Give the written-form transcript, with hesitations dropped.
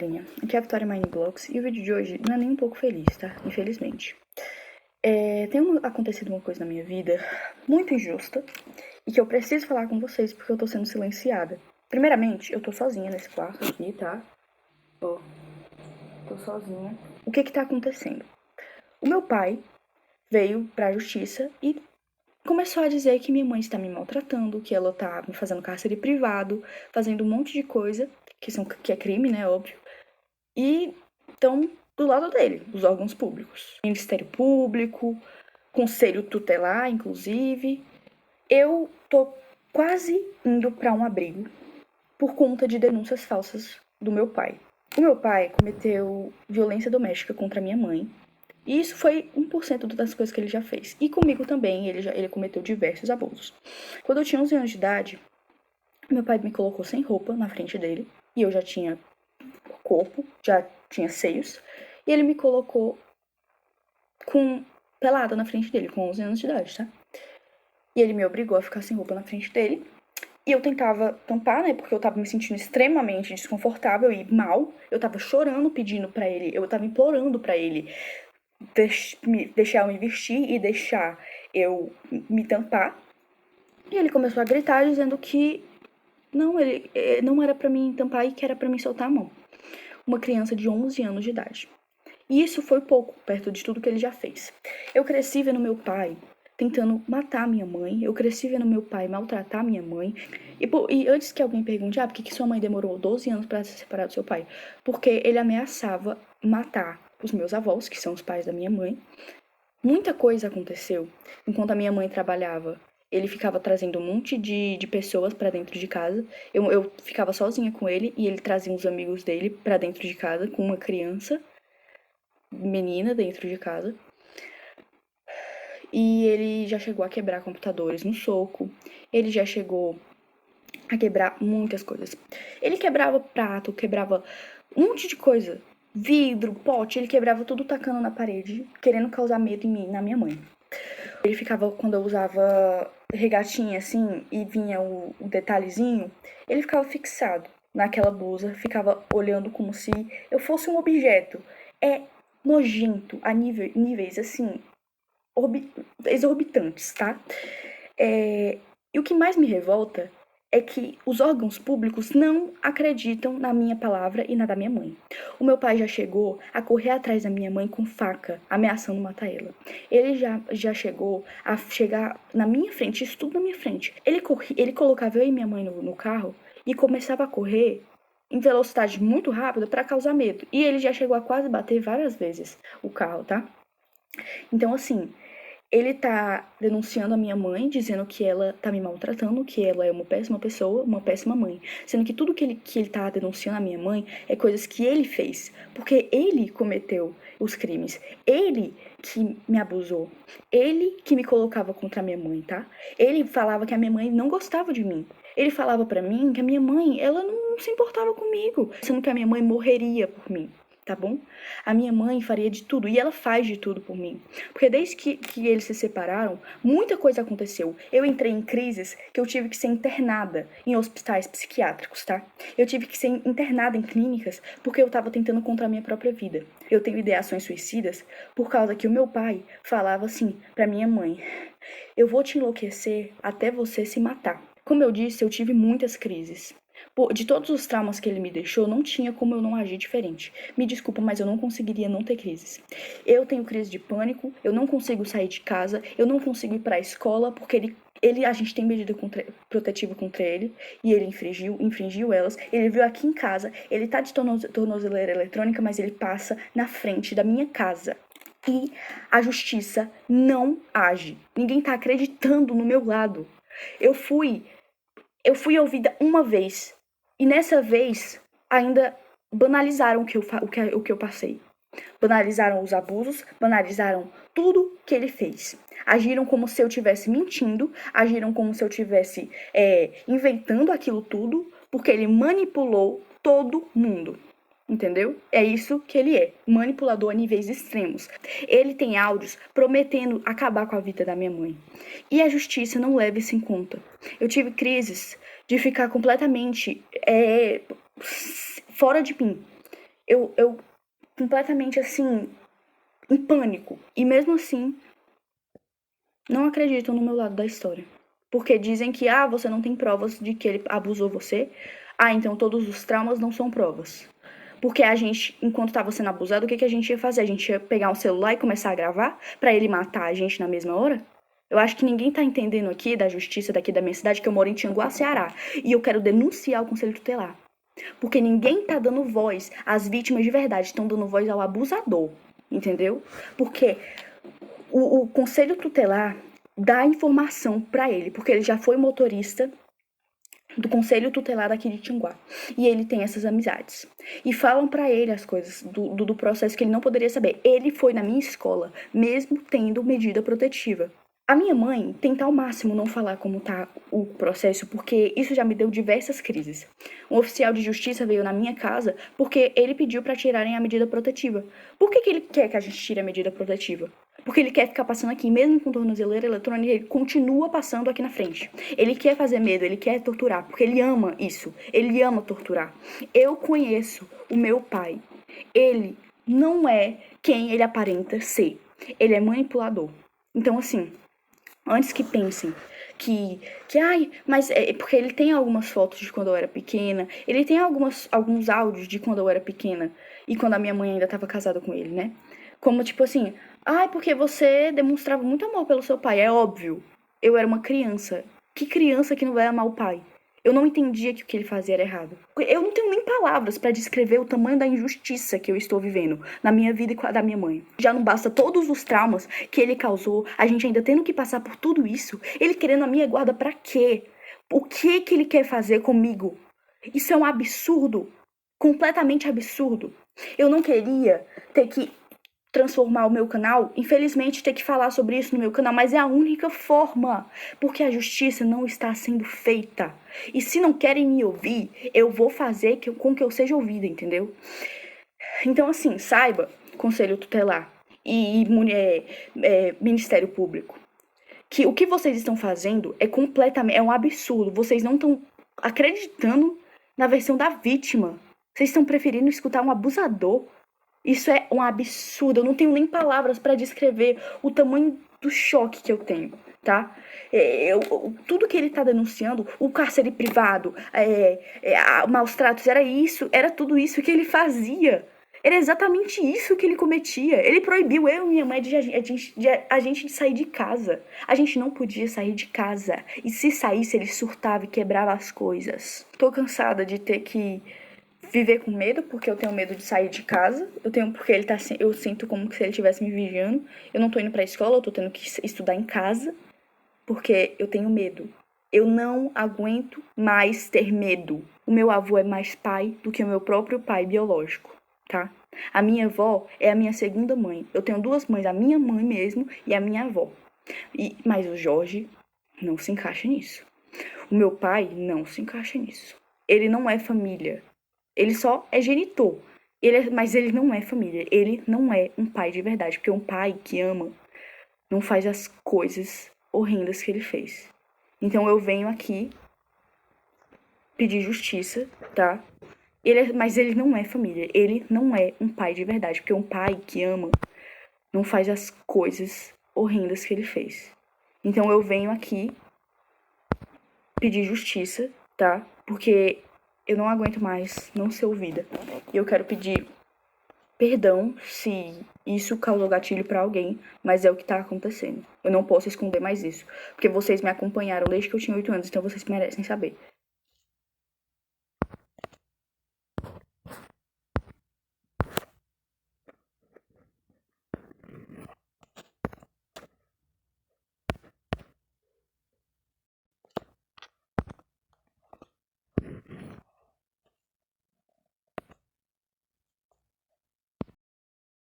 galerinha, aqui é a Vitória Mineblocks e o vídeo de hoje não é nem um pouco feliz, tá? Infelizmente. Tem acontecido uma coisa na minha vida muito injusta e que eu preciso falar com vocês porque eu tô sendo silenciada. Primeiramente, eu tô sozinha nesse quarto aqui, tá? Ó, tô sozinha. O que que tá acontecendo? O meu pai veio pra justiça e começou a dizer que minha mãe está me maltratando, que ela tá me fazendo cárcere privado, fazendo um monte de coisa, que é crime, né, óbvio. E estão do lado dele, os órgãos públicos. Ministério Público, Conselho Tutelar, inclusive. Eu tô quase indo para um abrigo por conta de denúncias falsas do meu pai. O meu pai cometeu violência doméstica contra minha mãe. E isso foi 1% das coisas que ele já fez. E comigo também, ele cometeu diversos abusos. Quando eu tinha 11 anos de idade, meu pai me colocou sem roupa na frente dele. E eu já tinha corpo, já tinha seios. E ele me colocou pelada na frente dele, com 11 anos de idade, tá? E ele me obrigou a ficar sem roupa na frente dele. E eu tentava tampar, né? Porque eu tava me sentindo extremamente desconfortável e mal. Eu tava chorando, pedindo pra ele, eu tava implorando pra ele deixar eu me vestir e deixar eu me tampar. E ele começou a gritar, dizendo que ele não era pra mim tampar e que era pra mim soltar a mão. Uma criança de 11 anos de idade. E isso foi pouco, perto de tudo que ele já fez. Eu cresci vendo meu pai tentando matar minha mãe. Eu cresci vendo meu pai maltratar minha mãe. E antes que alguém pergunte, por que sua mãe demorou 12 anos para se separar do seu pai? Porque ele ameaçava matar os meus avós, que são os pais da minha mãe. Muita coisa aconteceu enquanto a minha mãe trabalhava. Ele ficava trazendo um monte de pessoas pra dentro de casa. Eu ficava sozinha com ele e ele trazia uns amigos dele pra dentro de casa com uma criança, menina, dentro de casa. E ele já chegou a quebrar computadores no soco. Ele já chegou a quebrar muitas coisas. Ele quebrava prato, quebrava um monte de coisa. Vidro, pote, ele quebrava tudo tacando na parede, querendo causar medo em mim, na minha mãe. Ele ficava, quando eu usava regatinha assim, e vinha o detalhezinho, ele ficava fixado naquela blusa, ficava olhando como se eu fosse um objeto. É nojento a níveis assim, exorbitantes, tá? E o que mais me revolta é que os órgãos públicos não acreditam na minha palavra e na da minha mãe. O meu pai já chegou a correr atrás da minha mãe com faca, ameaçando matar ela. Ele já chegou a chegar na minha frente, isso tudo na minha frente. Ele colocava eu e minha mãe no carro e começava a correr em velocidade muito rápida para causar medo. E ele já chegou a quase bater várias vezes o carro, tá? Então, assim, ele tá denunciando a minha mãe, dizendo que ela tá me maltratando, que ela é uma péssima pessoa, uma péssima mãe. Sendo que tudo que ele tá denunciando a minha mãe é coisas que ele fez. Porque ele cometeu os crimes. Ele que me abusou. Ele que me colocava contra a minha mãe, tá? Ele falava que a minha mãe não gostava de mim. Ele falava pra mim que a minha mãe, ela não se importava comigo. Sendo que a minha mãe morreria por mim. Tá bom? A minha mãe faria de tudo, e ela faz de tudo por mim. Porque desde que eles se separaram, muita coisa aconteceu. Eu entrei em crises que eu tive que ser internada em hospitais psiquiátricos, tá? Eu tive que ser internada em clínicas porque eu tava tentando contra a minha própria vida. Eu tenho ideações suicidas por causa que o meu pai falava assim pra minha mãe: eu vou te enlouquecer até você se matar. Como eu disse, eu tive muitas crises. De todos os traumas que ele me deixou, não tinha como eu não agir diferente. Me desculpa, mas eu não conseguiria não ter crises. Eu tenho crise de pânico, eu não consigo sair de casa, eu não consigo ir pra escola, porque a gente tem medida protetiva contra ele, e ele infringiu elas. Ele veio aqui em casa, ele tá de tornozeleira eletrônica, mas ele passa na frente da minha casa. E a justiça não age. Ninguém tá acreditando no meu lado. Eu fui ouvida uma vez. E nessa vez, ainda banalizaram o que eu passei. Banalizaram os abusos, banalizaram tudo que ele fez. Agiram como se eu estivesse mentindo, agiram como se eu estivesse inventando aquilo tudo, porque ele manipulou todo mundo. Entendeu? É isso que ele é, manipulador a níveis extremos. Ele tem áudios prometendo acabar com a vida da minha mãe. E a justiça não leva isso em conta. Eu tive crises de ficar completamente fora de mim. Eu completamente assim, em pânico. E mesmo assim, não acreditam no meu lado da história. Porque dizem que, você não tem provas de que ele abusou você. Então todos os traumas não são provas. Porque a gente, enquanto estava sendo abusado, o que a gente ia fazer? A gente ia pegar um celular e começar a gravar pra ele matar a gente na mesma hora? Eu acho que ninguém tá entendendo aqui da justiça daqui da minha cidade, que eu moro em Tianguá, Ceará. E eu quero denunciar o Conselho Tutelar. Porque ninguém tá dando voz às vítimas de verdade, estão dando voz ao abusador. Entendeu? Porque o Conselho Tutelar dá informação pra ele, porque ele já foi motorista do Conselho Tutelar daqui de Tianguá. E ele tem essas amizades. E falam pra ele as coisas do processo que ele não poderia saber. Ele foi na minha escola, mesmo tendo medida protetiva. A minha mãe tenta ao máximo não falar como tá o processo, porque isso já me deu diversas crises. Um oficial de justiça veio na minha casa porque ele pediu pra tirarem a medida protetiva. Por que ele quer que a gente tire a medida protetiva? Porque ele quer ficar passando aqui, mesmo com tornozeleira eletrônica, ele continua passando aqui na frente. Ele quer fazer medo, ele quer torturar, porque ele ama isso. Ele ama torturar. Eu conheço o meu pai. Ele não é quem ele aparenta ser. Ele é manipulador. Então, assim, antes que pensem mas é porque ele tem algumas fotos de quando eu era pequena, ele tem alguns áudios de quando eu era pequena e quando a minha mãe ainda estava casada com ele, né? Como tipo assim, porque você demonstrava muito amor pelo seu pai, é óbvio. Eu era uma criança. Que criança que não vai amar o pai? Eu não entendia que o que ele fazia era errado. Eu não tenho nem palavras pra descrever o tamanho da injustiça que eu estou vivendo na minha vida e com a da minha mãe. Já não basta todos os traumas que ele causou, a gente ainda tendo que passar por tudo isso, ele querendo a minha guarda pra quê? O que ele quer fazer comigo? Isso é um absurdo, completamente absurdo. Eu não queria ter que transformar o meu canal, infelizmente ter que falar sobre isso no meu canal, mas é a única forma, porque a justiça não está sendo feita. E se não querem me ouvir, eu vou fazer com que eu seja ouvida, entendeu? Então, assim, saiba, Conselho Tutelar e Ministério Público, que o que vocês estão fazendo é um absurdo. Vocês não estão acreditando na versão da vítima. Vocês estão preferindo escutar um abusador. Isso é um absurdo. Eu não tenho nem palavras pra descrever o tamanho do choque que eu tenho, tá? Tudo que ele tá denunciando, o cárcere privado, maus tratos, era tudo isso que ele fazia. Era exatamente isso que ele cometia. Ele proibiu eu e minha mãe de a gente sair de casa. A gente não podia sair de casa. E se saísse, ele surtava e quebrava as coisas. Tô cansada de ter que viver com medo, porque eu tenho medo de sair de casa. Porque eu sinto como se ele estivesse me vigiando. Eu não tô indo pra escola, eu tô tendo que estudar em casa, porque eu tenho medo. Eu não aguento mais ter medo. O meu avô é mais pai do que o meu próprio pai biológico, tá? A minha avó é a minha segunda mãe. Eu tenho duas mães, a minha mãe mesmo e a minha avó. Mas o Jorge não se encaixa nisso. O meu pai não se encaixa nisso. Ele não é família. Ele só é genitor. Mas ele não é família. Ele não é um pai de verdade. Porque um pai que ama não faz as coisas horrendas que ele fez. Então eu venho aqui pedir justiça, tá? Mas ele não é família. Ele não é um pai de verdade. Porque um pai que ama não faz as coisas horrendas que ele fez. Então eu venho aqui pedir justiça, tá? Porque eu não aguento mais não ser ouvida. E eu quero pedir perdão se isso causou gatilho pra alguém, mas é o que tá acontecendo. Eu não posso esconder mais isso. Porque vocês me acompanharam desde que eu tinha 8 anos, então vocês merecem saber.